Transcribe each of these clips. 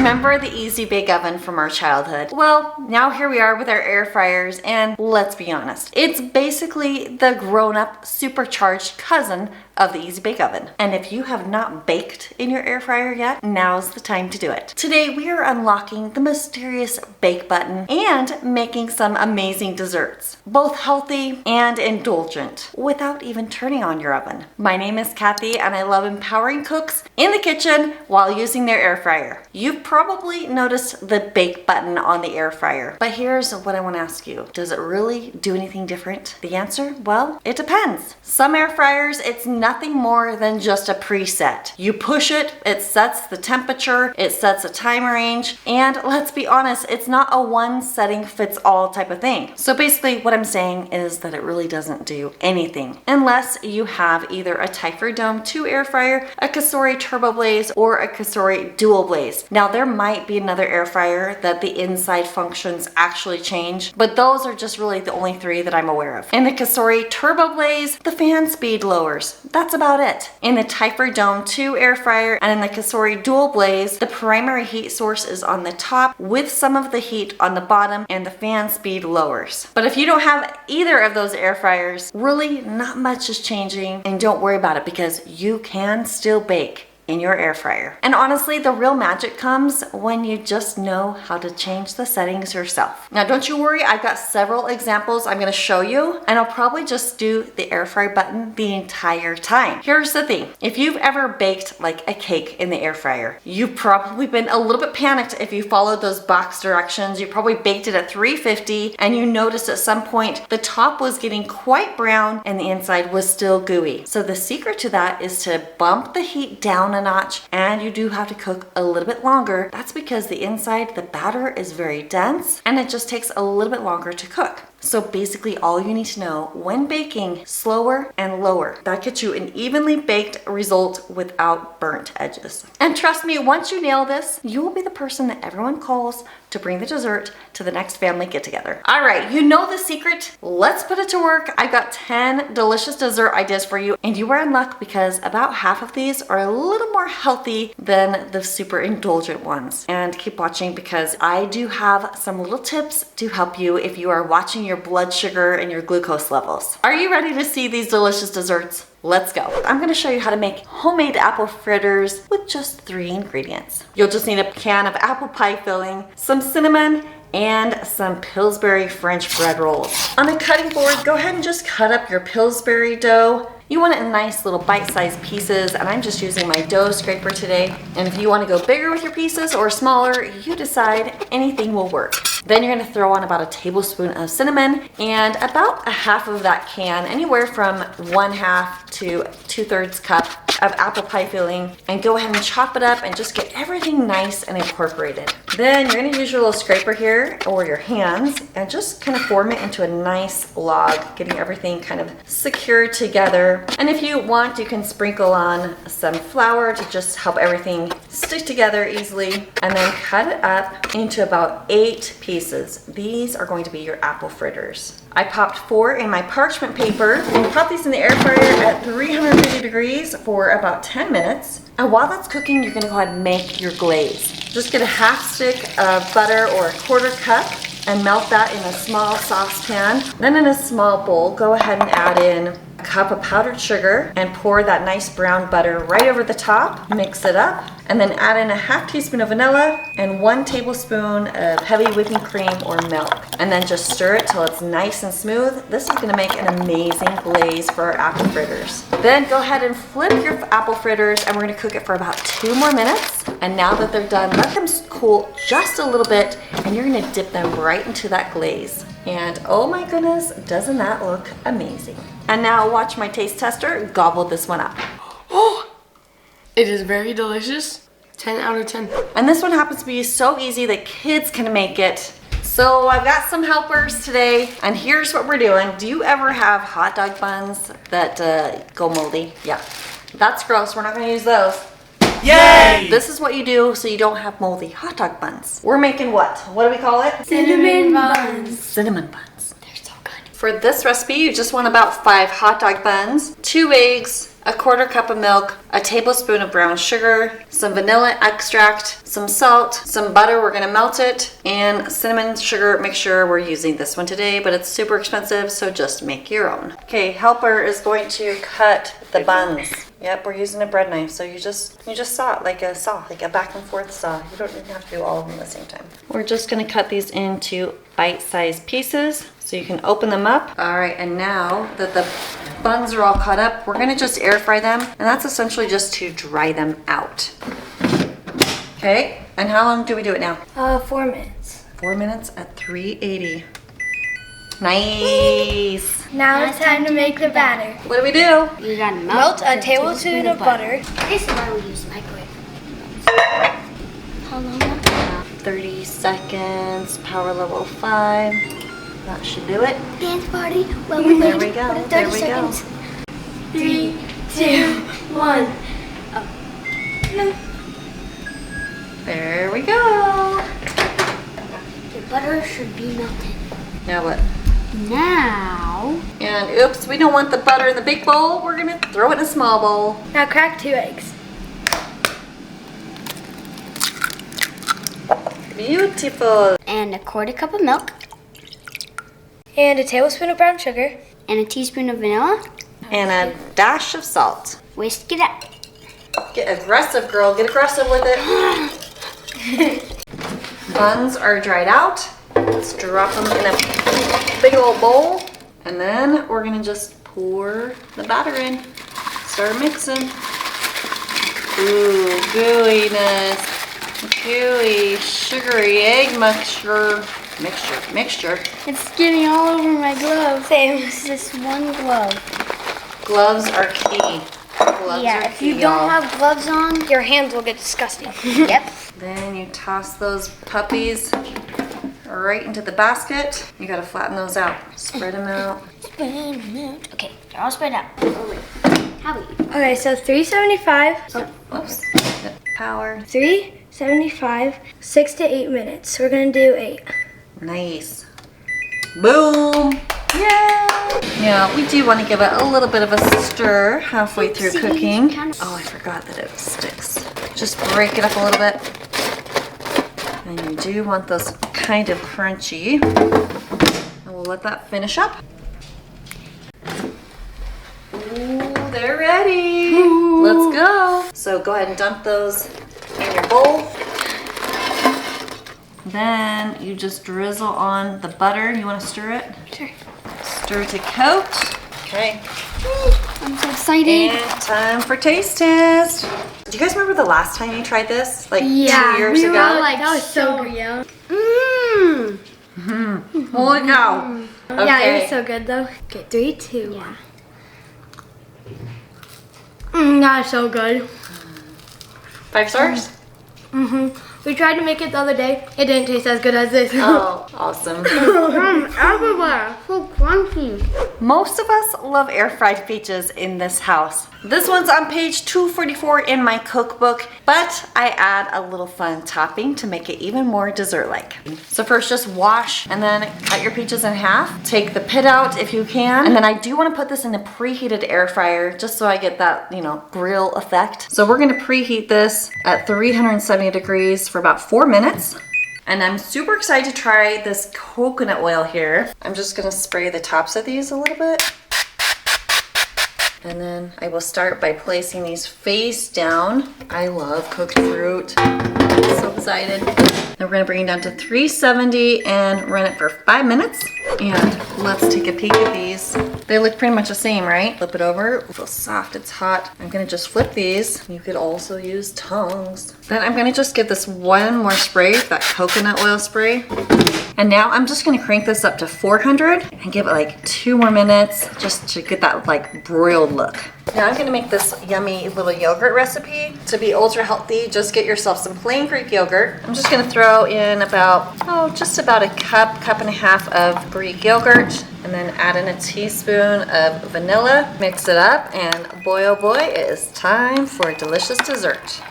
Remember the Easy Bake Oven from our childhood? Well, now here we are with our air fryers, and let's be honest, it's basically the grown-up supercharged cousin of the Easy Bake Oven. And if you have not baked in your air fryer yet, now's the time to do it. Today we are unlocking the mysterious bake button and making some amazing desserts, both healthy and indulgent, without even turning on your oven. My name is Cathy, and I love empowering cooks in the kitchen while using their air fryer. You've probably noticed the bake button on the air fryer, but here's what I want to ask you. Does it really do anything different? The answer? Well, it depends. Some air fryers, it's nothing more than just a preset. You push it, it sets the temperature, it sets a time range, and let's be honest, it's not a one setting fits all type of thing. So basically what I'm saying is that it really doesn't do anything unless you have either a Typher Dome 2 air fryer, a Cosori Turbo Blaze, or a Cosori Dual Blaze. Now there might be another air fryer that the inside functions actually change, but those are just really the only three that I'm aware of. In the Cosori Turbo Blaze, the fan speed lowers. That's about it. In the Typher Dome 2 air fryer and in the Cosori Dual Blaze, the primary heat source is on the top with some of the heat on the bottom, and the fan speed lowers. But if you don't have either of those air fryers, really not much is changing, and don't worry about it because you can still bake in your air fryer. And honestly, the real magic comes when you just know how to change the settings yourself. Now don't you worry, I've got several examples I'm gonna show you, and I'll probably just do the air fry button the entire time. Here's the thing, if you've ever baked like a cake in the air fryer, you've probably been a little bit panicked if you followed those box directions. You probably baked it at 350 and you noticed at some point the top was getting quite brown and the inside was still gooey. So the secret to that is to bump the heat down a notch, and you do have to cook a little bit longer. That's because the inside, the batter is very dense and it just takes a little bit longer to cook. So basically all you need to know when baking, slower and lower. That gets you an evenly baked result without burnt edges. And trust me, once you nail this, you will be the person that everyone calls to bring the dessert to the next family get together. All right, you know the secret. Let's put it to work. I've got 10 delicious dessert ideas for you, and you are in luck because about half of these are a little more healthy than the super indulgent ones. And keep watching because I do have some little tips to help you if you are watching your blood sugar and your glucose levels. Are you ready to see these delicious desserts? Let's go. I'm going to show you how to make homemade apple fritters with just 3 ingredients. You'll just need a can of apple pie filling, some cinnamon, and some Pillsbury French bread rolls. On a cutting board, go ahead and just cut up your Pillsbury dough. You want it in nice little bite-sized pieces, and I'm just using my dough scraper today. And if you want to go bigger with your pieces or smaller, you decide, anything will work. Then you're going to throw on about a tablespoon of cinnamon and about a half of that can, anywhere from 1/2 to 2/3 cup of apple pie filling, and go ahead and chop it up and just get everything nice and incorporated. Then you're going to use your little scraper here or your hands and just kind of form it into a nice log, getting everything kind of secured together. And if you want, you can sprinkle on some flour to just help everything stick together easily, and then cut it up into about 8 pieces. These are going to be your apple fritters. I popped 4 in my parchment paper and pop these in the air fryer at 350 degrees for about 10 minutes. And while that's cooking, you're gonna go ahead and make your glaze. Just get a 1/2 stick of butter or a 1/4 cup and melt that in a small saucepan. Then in a small bowl, go ahead and add in a cup of powdered sugar and pour that nice brown butter right over the top. Mix it up, and then add in a 1/2 teaspoon of vanilla and 1 tablespoon of heavy whipping cream or milk. And then just stir it till it's nice and smooth. This is gonna make an amazing glaze for our apple fritters. Then go ahead and flip your apple fritters, and we're gonna cook it for about 2 more minutes. And now that they're done, let them cool just a little bit, and you're gonna dip them right into that glaze. And oh my goodness, doesn't that look amazing? And now watch my taste tester gobble this one up. Oh, it is very delicious. 10 out of 10. And this one happens to be so easy that kids can make it. So I've got some helpers today, and here's what we're doing. Do you ever have hot dog buns that go moldy? Yeah, that's gross. We're not gonna use those. Yay! This is what you do so you don't have moldy hot dog buns. We're making what? What do we call it? Cinnamon buns. Cinnamon buns. They're so good. For this recipe, you just want about 5 hot dog buns, 2 eggs, 1/4 cup of milk, a tablespoon of brown sugar, some vanilla extract, some salt, some butter, we're gonna melt it, and cinnamon sugar mixture. We're using this one today, but it's super expensive, so just make your own. Okay, helper is going to cut the buns. Yep, we're using a bread knife, so you just saw it like a back and forth saw. You don't even have to do all of them at the same time. We're just gonna cut these into bite-sized pieces so you can open them up. All right, and now that the buns are all cut up, we're gonna just air fry them, and that's essentially just to dry them out. Okay, and how long do we do it now? 4 minutes. 4 minutes at 380. Nice. Now it's time to make the batter. What do we do? You gotta Melt a tablespoon of butter. This is why we use the microwave. How long? 30 seconds, power level 5. That should do it. Dance party. Well, There we go. There we go. 3, 2, 1. There we go. The butter should be melted. Now what? Now, And oops, we don't want the butter in the big bowl. We're gonna throw it in a small bowl. Now crack 2 eggs. Beautiful. and a 1/4 cup of milk, And a tablespoon of brown sugar. and a teaspoon of vanilla. And a dash of salt. Whisk it up. Get aggressive, girl. Get aggressive with it. Buns are dried out. Let's drop them in a big old bowl. And then we're gonna just pour the batter in. Start mixing. Ooh, gooiness. Gooey, sugary egg mixture. Mixture. It's getting all over my glove. Same. It's this one glove. Gloves are key. Gloves Yeah, are if key, you don't y'all. have gloves on, Your hands will get disgusting. yep. Then you toss those puppies right into the basket. You gotta flatten those out. Spread them out. Okay, they're all spread out. Oh, wait. How about you? Okay, so 375. Whoops. Power. 375, 6 to 8 minutes. We're gonna do 8. Nice. Boom. Yay! Now, we do want to give it a little bit of a stir halfway through Oopsie. cooking. Kind of- Oh, I forgot that it sticks. Just break it up a little bit. And you do want those kind of crunchy. And we'll let that finish up. Ooh, they're ready. Let's go. So go ahead and dump those in your bowl. Then you just drizzle on the butter. You want to stir it? Sure. Stir to coat. Okay. I'm so excited. And time for taste test. Do you guys remember the last time you tried this? Like 2 years we ago? were like, That was so good, yeah. Mmm. Holy cow. Okay. Yeah, it was so good though. Okay, 3, 2, 1. That's so good. 5 stars? We tried to make it the other day. It didn't taste as good as this. Oh, awesome. Everywhere. So crunchy. Most of us love air fried peaches in this house. This one's on page 244 in my cookbook, but I add a little fun topping to make it even more dessert-like. So first just wash and then cut your peaches in half. Take the pit out if you can. And then I do want to put this in a preheated air fryer just so I get that, grill effect. So we're going to preheat this at 370 degrees for about 4 minutes. And I'm super excited to try this coconut oil here. I'm just gonna spray the tops of these a little bit. And then I will start by placing these face down. I love cooked fruit. I'm so excited. Then we're gonna bring it down to 370 and run it for 5 minutes. And let's take a peek at these. They look pretty much the same, right? Flip it over. It feels soft, it's hot. I'm gonna just flip these. You could also use tongs. Then I'm gonna just give this one more spray, that coconut oil spray. And now I'm just gonna crank this up to 400 and give it like 2 more minutes just to get that like broiled look. Now I'm gonna make this yummy little yogurt recipe. To be ultra healthy, just get yourself some plain Greek yogurt. I'm just gonna throw in just about a cup and a half of Greek yogurt, and then add in a teaspoon of vanilla. Mix it up, and boy oh boy, it is time for a delicious dessert.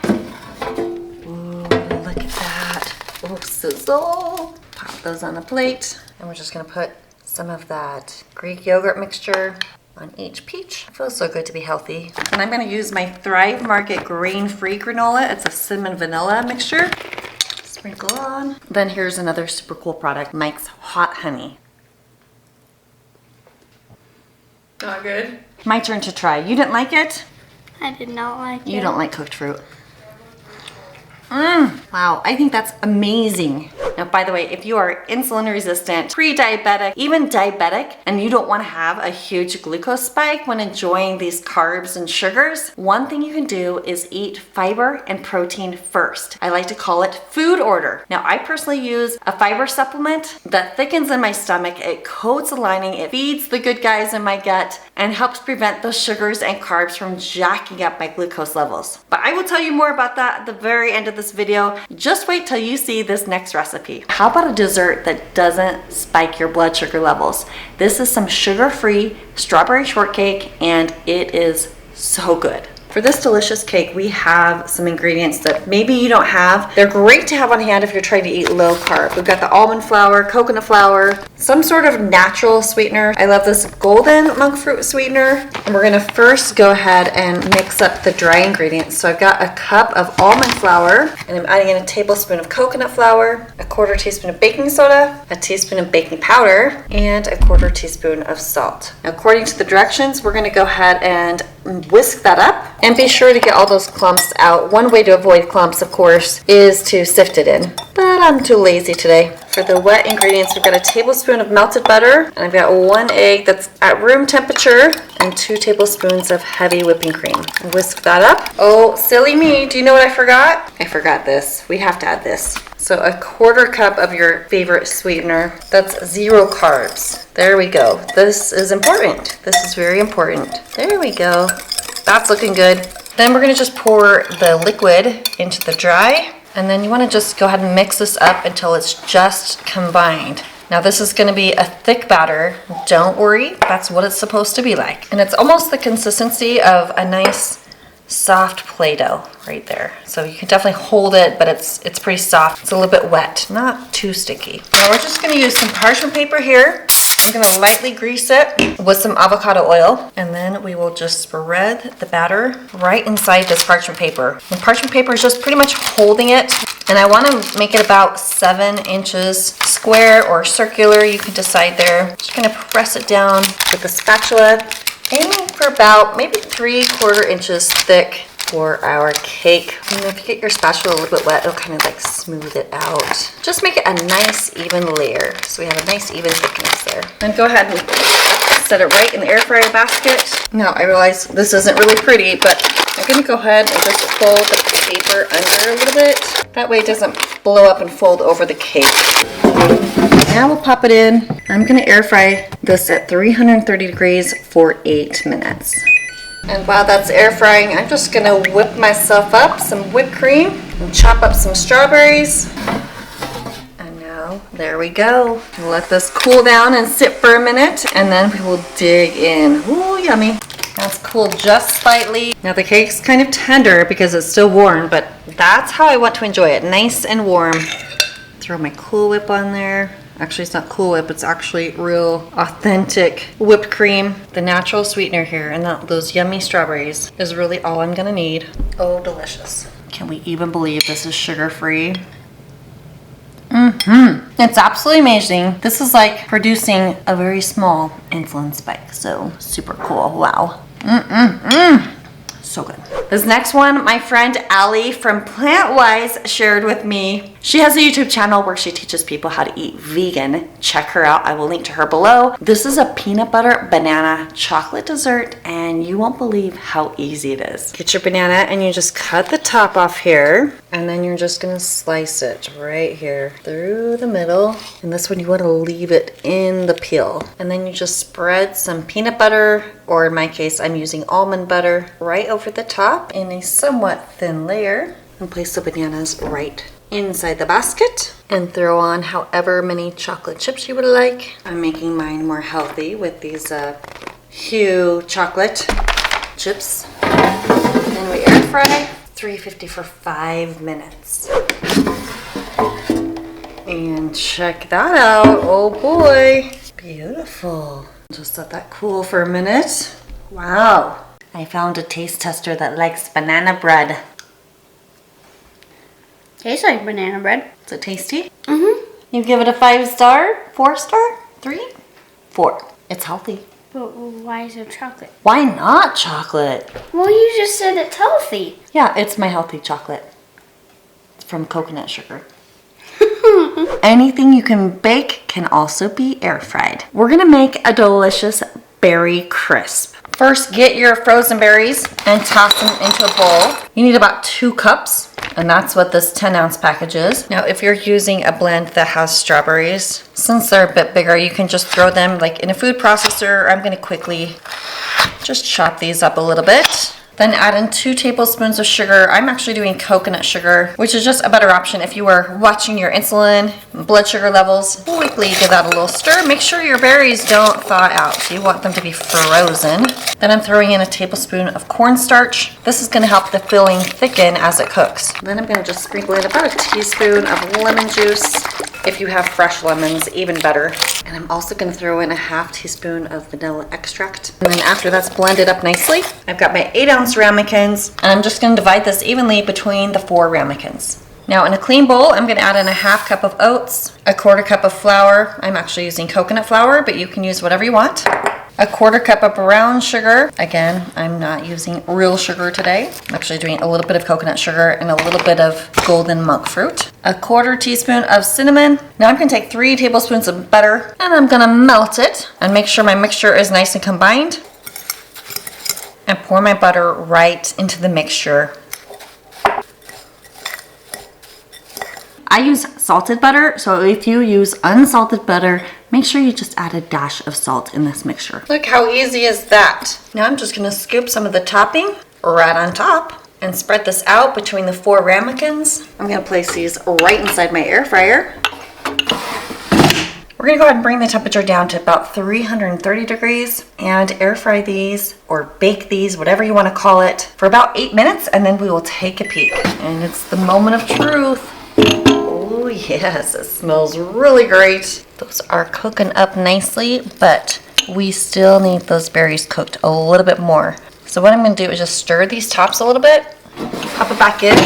Ooh, look at that. Oh, sizzle. Pop those on a plate, and we're just gonna put some of that Greek yogurt mixture on each peach. It feels so good to be healthy. And I'm gonna use my Thrive Market grain-free granola. It's a cinnamon vanilla mixture. Sprinkle on. Then here's another super cool product, Mike's Hot Honey. Not good. My turn to try. You didn't like it? I did not like it. You don't like cooked fruit. Wow, I think that's amazing. Now, by the way, if you are insulin resistant, pre-diabetic, even diabetic, and you don't want to have a huge glucose spike when enjoying these carbs and sugars, one thing you can do is eat fiber and protein first. I like to call it food order. Now, I personally use a fiber supplement that thickens in my stomach, it coats the lining, it feeds the good guys in my gut, and helps prevent those sugars and carbs from jacking up my glucose levels. But I will tell you more about that at the very end of this video. Just wait till you see this next recipe. How about a dessert that doesn't spike your blood sugar levels? This is some sugar-free strawberry shortcake, and it is so good. For this delicious cake, we have some ingredients that maybe you don't have. They're great to have on hand if you're trying to eat low carb. We've got the almond flour, coconut flour, some sort of natural sweetener. I love this golden monk fruit sweetener. And we're gonna first go ahead and mix up the dry ingredients. So I've got a cup of almond flour, and I'm adding in a tablespoon of coconut flour, a quarter teaspoon of baking soda, a teaspoon of baking powder, and a quarter teaspoon of salt. Now, according to the directions, we're gonna go ahead and whisk that up. And be sure to get all those clumps out. One way to avoid clumps, of course, is to sift it in. But I'm too lazy today. For the wet ingredients, we've got a tablespoon of melted butter, and I've got 1 egg that's at room temperature, and 2 tablespoons of heavy whipping cream. Whisk that up. Oh, silly me. Do you know what I forgot? I forgot this. We have to add this. So a quarter cup of your favorite sweetener. That's 0 carbs. There we go. This is important. This is very important. There we go. That's looking good. Then we're gonna just pour the liquid into the dry, and then you wanna just go ahead and mix this up until it's just combined. Now this is gonna be a thick batter. Don't worry, that's what it's supposed to be like. And it's almost the consistency of a nice soft Play-Doh right there. So you can definitely hold it, but it's pretty soft. It's a little bit wet, not too sticky. Now we're just gonna use some parchment paper here. I'm gonna lightly grease it with some avocado oil, and then we will just spread the batter right inside this parchment paper. And parchment paper is just pretty much holding it, and I wanna make it about 7 inches square or circular. You can decide there. Just gonna press it down with a spatula, aiming for about maybe 3/4 inches thick for our cake. And if you get your spatula a little bit wet, it'll kind of like smooth it out. Just make it a nice even layer, so we have a nice even thickness there. And go ahead and set it right in the air fryer basket. Now I realize this isn't really pretty, but I'm gonna go ahead and just fold the paper under a little bit. That way it doesn't blow up and fold over the cake. Now we'll pop it in. I'm gonna air fry this at 330 degrees for 8 minutes. And while that's air frying, I'm just gonna whip myself up some whipped cream and chop up some strawberries. And now, there we go. We'll let this cool down and sit for a minute, and then we will dig in. Ooh, yummy. That's cooled just slightly. Now the cake's kind of tender because it's still warm, but that's how I want to enjoy it, nice and warm. Throw my Cool Whip on there. Actually, it's not Cool Whip, it's actually real authentic whipped cream. The natural sweetener here and those yummy strawberries is really all I'm gonna need. Oh, delicious. Can we even believe this is sugar-free? It's absolutely amazing. This is like producing a very small insulin spike, so super cool, wow. So good. This next one, my friend Allie from Plantwise shared with me. She has a YouTube channel where she teaches people how to eat vegan. Check her out. I will link to her below. This is a peanut butter banana chocolate dessert, and you won't believe how easy it is. Get your banana and you just cut the top off here, and then you're just gonna slice it right here through the middle. And this one you want to leave it in the peel. And then you just spread some peanut butter, or in my case, I'm using almond butter, right over the top in a somewhat thin layer. And place the bananas right inside the basket and throw on however many chocolate chips you would like. I'm making mine more healthy with these Hue chocolate chips. Then we air fry 350 for 5 minutes. And check that out. Oh boy, beautiful. Just let that cool for a minute. Wow. I found a taste tester that likes banana bread. Tastes like banana bread. Is it tasty? Mm-hmm. You give it a 5-star, 4-star, 3, 4. It's healthy. But why is it chocolate? Why not chocolate? Well, you just said it's healthy. Yeah, it's my healthy chocolate. It's from coconut sugar. Anything you can bake can also be air fried. We're gonna make a delicious berry crisp. First, get your frozen berries and toss them into a bowl. You need about 2 cups, and that's what this 10-ounce package is. Now, if you're using a blend that has strawberries, since they're a bit bigger, you can just throw them like in a food processor. I'm gonna quickly just chop these up a little bit. Then add in 2 tablespoons of sugar. I'm actually doing coconut sugar, which is just a better option if you were watching your insulin, blood sugar levels. Quickly give that a little stir. Make sure your berries don't thaw out. You want them to be frozen. Then I'm throwing in a tablespoon of cornstarch. This is gonna help the filling thicken as it cooks. Then I'm gonna just sprinkle in about a teaspoon of lemon juice. If you have fresh lemons, even better. And I'm also gonna throw in a half teaspoon of vanilla extract. And then after that's blended up nicely, I've got my 8-ounce ramekins, and I'm just gonna divide this evenly between the 4 ramekins. Now in a clean bowl, I'm gonna add in a half cup of oats, a 1/4 cup of flour. I'm actually using coconut flour, but you can use whatever you want. A 1/4 cup of brown sugar. Again, I'm not using real sugar today. I'm actually doing a little bit of coconut sugar and a little bit of golden monk fruit. A 1/4 teaspoon of cinnamon. Now I'm gonna take 3 tablespoons of butter and I'm gonna melt it and make sure my mixture is nice and combined. And pour my butter right into the mixture. I use salted butter, so if you use unsalted butter, make sure you just add a dash of salt in this mixture. Look how easy is that. Now I'm just gonna scoop some of the topping right on top and spread this out between the 4 ramekins. I'm gonna place these right inside my air fryer. We're gonna go ahead and bring the temperature down to about 330 degrees and air fry these or bake these, whatever you wanna call it, for about 8 minutes, and then we will take a peek. And it's the moment of truth. Oh yes, it smells really great. Those are cooking up nicely, but we still need those berries cooked a little bit more. So what I'm gonna do is just stir these tops a little bit, pop it back in.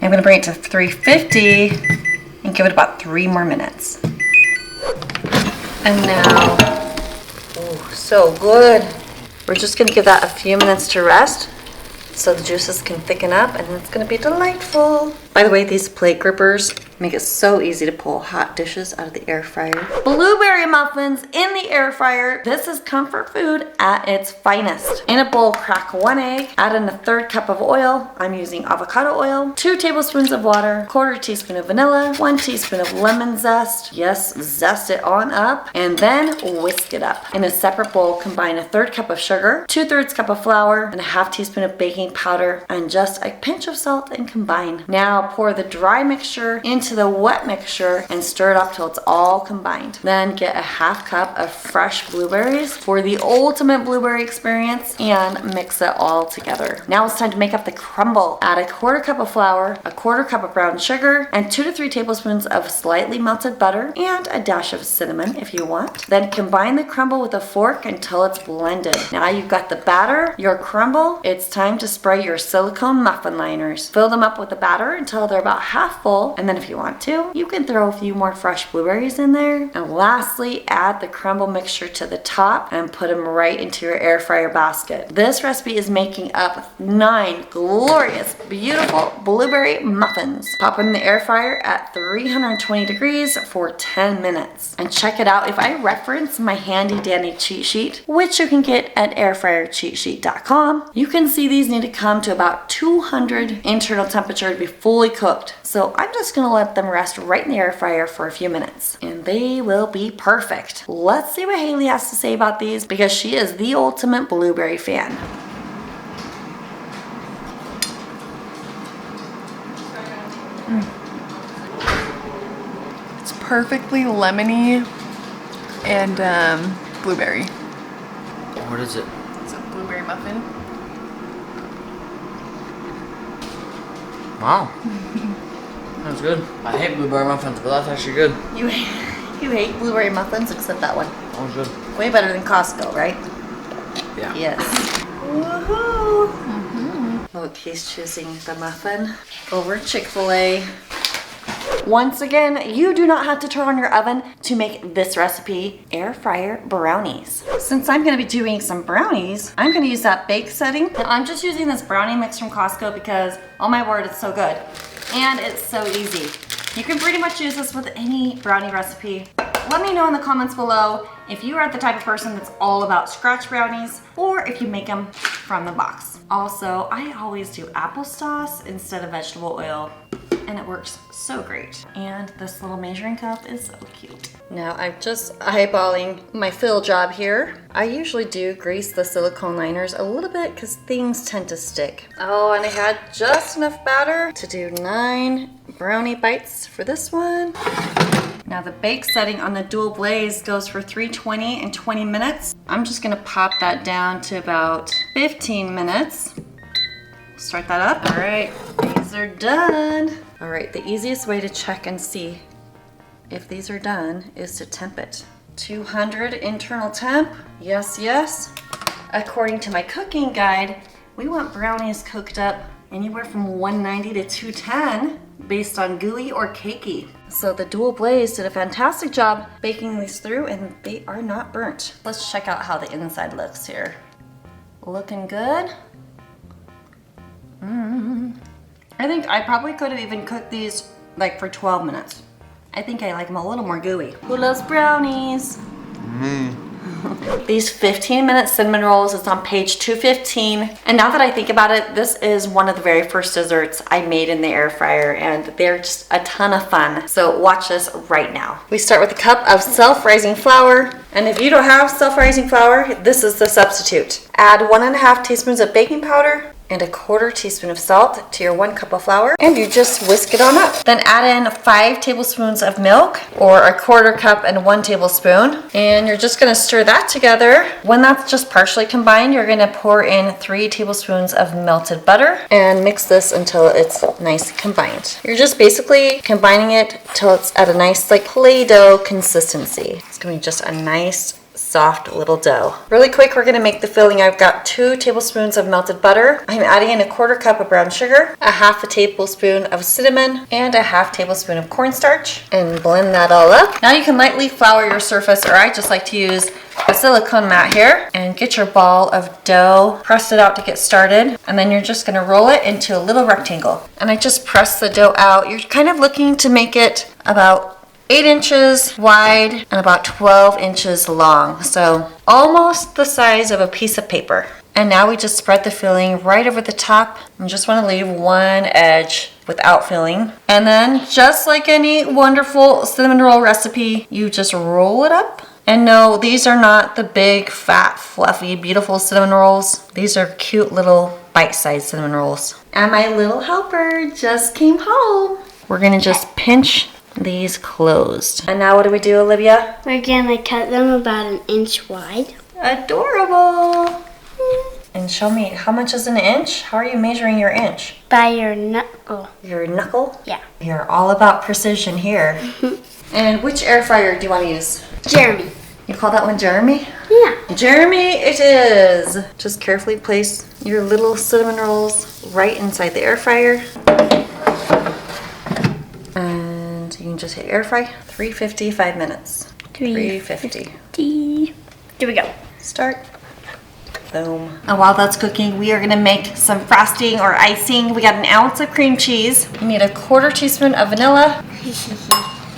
I'm gonna bring it to 350 and give it about 3 more minutes. And now, oh, so good. We're just gonna give that a few minutes to rest so the juices can thicken up, and it's gonna be delightful. By the way, these plate grippers make it so easy to pull hot dishes out of the air fryer. Blueberry muffins in the air fryer. This is comfort food at its finest. In a bowl, crack 1 egg, add in a 1/3 cup of oil. I'm using avocado oil, 2 tablespoons of water, 1/4 teaspoon of vanilla, 1 teaspoon of lemon zest. Yes, zest it on up, and then whisk it up. In a separate bowl, combine a 1/3 cup of sugar, 2/3 cup of flour, and a half teaspoon of baking powder, and just a pinch of salt, and combine. Now pour the dry mixture into the wet mixture and stir it up till it's all combined. Then get a half cup of fresh blueberries for the ultimate blueberry experience and mix it all together. Now it's time to make up the crumble. Add a 1/4 cup of flour, a 1/4 cup of brown sugar, and 2 to 3 tablespoons of slightly melted butter and a dash of cinnamon if you want. Then combine the crumble with a fork until it's blended. Now you've got the batter, your crumble. It's time to spray your silicone muffin liners. Fill them up with the batter until they're about half full, and then if you want to, you can throw a few more fresh blueberries in there. And lastly, add the crumble mixture to the top and put them right into your air fryer basket. This recipe is making up 9 glorious, beautiful blueberry muffins. Pop them in the air fryer at 320 degrees for 10 minutes. And check it out if I reference my handy dandy cheat sheet, which you can get at airfryercheatsheet.com. You can see these need to come to about 200 internal temperature to be fully cooked. So I'm just gonna let them rest right in the air fryer for a few minutes and they will be perfect. Let's see what Haley has to say about these because she is the ultimate blueberry fan. It's perfectly lemony and blueberry. What is it? It's a blueberry muffin. Wow. That's good. I hate blueberry muffins, but that's actually good. You You hate blueberry muffins except that one. Oh, good. Way better than Costco, right? Yeah. Yes. Woohoo! Look, he's choosing the muffin over Chick-fil-A. Once again, you do not have to turn on your oven to make this recipe, air fryer brownies. Since I'm gonna be doing some brownies, I'm gonna use that bake setting. And I'm just using this brownie mix from Costco because, oh my word, it's so good. And it's so easy. You can pretty much use this with any brownie recipe. Let me know in the comments below if you are the type of person that's all about scratch brownies or if you make them from the box. Also, I always do applesauce instead of vegetable oil, and it works so great. And this little measuring cup is so cute. Now I'm just eyeballing my fill job here. I usually do grease the silicone liners a little bit because things tend to stick. Oh, and I had just enough batter to do 9 brownie bites for this one. Now the bake setting on the dual blaze goes for 320 and 20 minutes. I'm just gonna pop that down to about 15 minutes. Start that up. All right, these are done. All right, the easiest way to check and see if these are done is to temp it. 200 internal temp, yes, yes. According to my cooking guide, we want brownies cooked up anywhere from 190 to 210 based on gooey or cakey. So the dual blaze did a fantastic job baking these through and they are not burnt. Let's check out how the inside looks here. Looking good. I think I probably could have even cooked these like for 12 minutes. I think I like them a little more gooey. Who loves brownies? Me. These 15-minute cinnamon rolls is on page 215. And now that I think about it, this is one of the very first desserts I made in the air fryer and they're just a ton of fun. So watch this right now. We start with a cup of self-rising flour. And if you don't have self-rising flour, this is the substitute. Add 1.5 teaspoons of baking powder and 1/4 teaspoon of salt to your 1 cup of flour, and you just whisk it on up. Then add in 5 tablespoons of milk, or 1/4 cup and 1 tablespoon, and you're just gonna stir that together. When that's just partially combined, you're gonna pour in 3 tablespoons of melted butter and mix this until it's nice combined. You're just basically combining it till it's at a nice like Play-Doh consistency. It's gonna be just a nice soft little dough. Really quick, we're gonna make the filling. I've got 2 tablespoons of melted butter. I'm adding in 1/4 cup of brown sugar, 1/2 tablespoon of cinnamon, and 1/2 tablespoon of cornstarch, and blend that all up. Now you can lightly flour your surface, or I just like to use a silicone mat here, and get your ball of dough, press it out to get started, and then you're just gonna roll it into a little rectangle. And I just press the dough out. You're kind of looking to make it about 8 inches wide and about 12 inches long. So almost the size of a piece of paper. And now we just spread the filling right over the top. And just want to leave one edge without filling. And then just like any wonderful cinnamon roll recipe, you just roll it up. And no, these are not the big, fat, fluffy, beautiful cinnamon rolls. These are cute little bite-sized cinnamon rolls. And my little helper just came home. We're gonna just pinch these closed. And now what do we do, Olivia? We're gonna cut them about 1 inch wide. Adorable. And show me, how much is an inch? How are you measuring your inch? By your knuckle. Your knuckle? Yeah. You're all about precision here. And which air fryer do you want to use? Jeremy. You call that one Jeremy? Yeah. Jeremy it is. Just carefully place your little cinnamon rolls right inside the air fryer. And you can just hit air fry, 350, 5 minutes. 350. Here we go. Start. Boom. And while that's cooking, we are gonna make some frosting or icing. We got 1 ounce of cream cheese. You need 1/4 teaspoon of vanilla,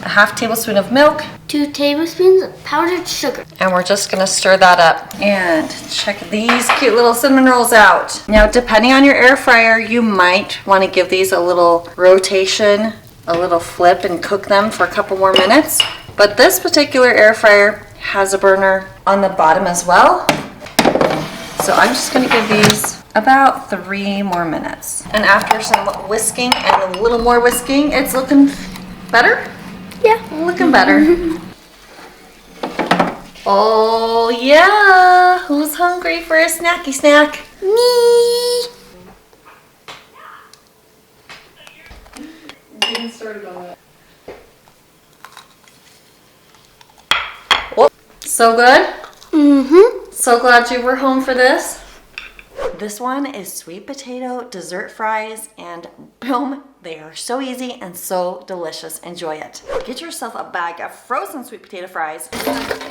1/2 tablespoon of milk, 2 tablespoons of powdered sugar. and we're just gonna stir that up. And check these cute little cinnamon rolls out. Now, depending on your air fryer, you might wanna give these a little rotation, a little flip, and cook them for a couple more minutes. But this particular air fryer has a burner on the bottom as well. So I'm just gonna give these about 3 more minutes. And after some whisking and a little more whisking, it's looking better? Yeah. Looking better. Oh yeah, who's hungry for a snacky snack? Me. Getting started on that. So good? Mm-hmm. So glad you were home for this. This one is sweet potato dessert fries, and boom, they are so easy and so delicious. Enjoy it. Get yourself a bag of frozen sweet potato fries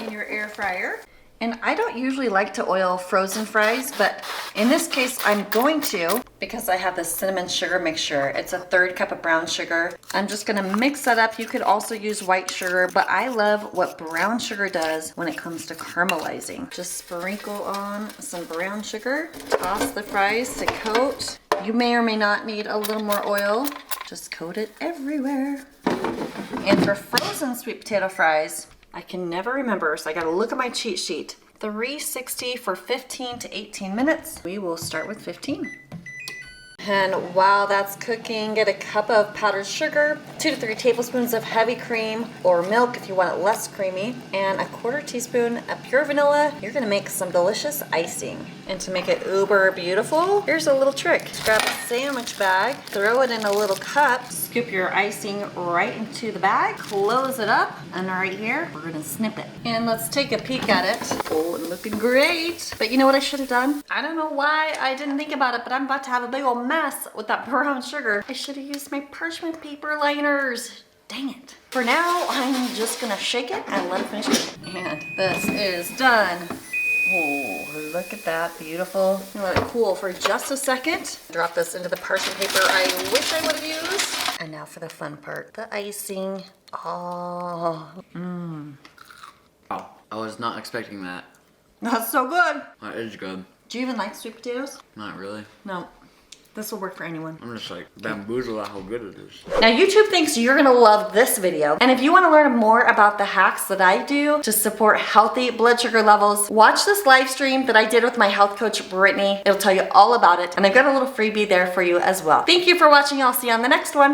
in your air fryer. And I don't usually like to oil frozen fries, but in this case I'm going to, because I have this cinnamon sugar mixture. It's a 1/3 cup of brown sugar. I'm just gonna mix that up. You could also use white sugar, but I love what brown sugar does when it comes to caramelizing. Just sprinkle on some brown sugar, toss the fries to coat. You may or may not need a little more oil. Just coat it everywhere. And for frozen sweet potato fries, I can never remember, so I gotta look at my cheat sheet. 360 for 15 to 18 minutes. We will start with 15. And while that's cooking, get a cup of powdered sugar, 2 to 3 tablespoons of heavy cream or milk if you want it less creamy, and a 1/4 teaspoon of pure vanilla. You're gonna make some delicious icing. And to make it uber beautiful, here's a little trick. Grab a sandwich bag, throw it in a little cup, scoop your icing right into the bag, close it up, and right here, we're gonna snip it. And let's take a peek at it. Oh, it's looking great. But you know what I should have done? I don't know why I didn't think about it, but I'm about to have a big old mess with that brown sugar. I should have used my parchment paper liners. Dang it. For now, I'm just gonna shake it and let it finish cooking. And this is done. Oh, look at that, beautiful. Let it cool for just a second. Drop this into the parchment paper I wish I would have used. And now for the fun part, the icing. Oh, Oh, I was not expecting that. that's so good. That is good. Do you even like sweet potatoes? Not really. No. This will work for anyone. I'm just like bamboozled at how good it is. Now YouTube thinks you're gonna love this video. And if you wanna learn more about the hacks that I do to support healthy blood sugar levels, watch this live stream that I did with my health coach, Brittany. It'll tell you all about it. And I've got a little freebie there for you as well. Thank you for watching. I'll see you on the next one.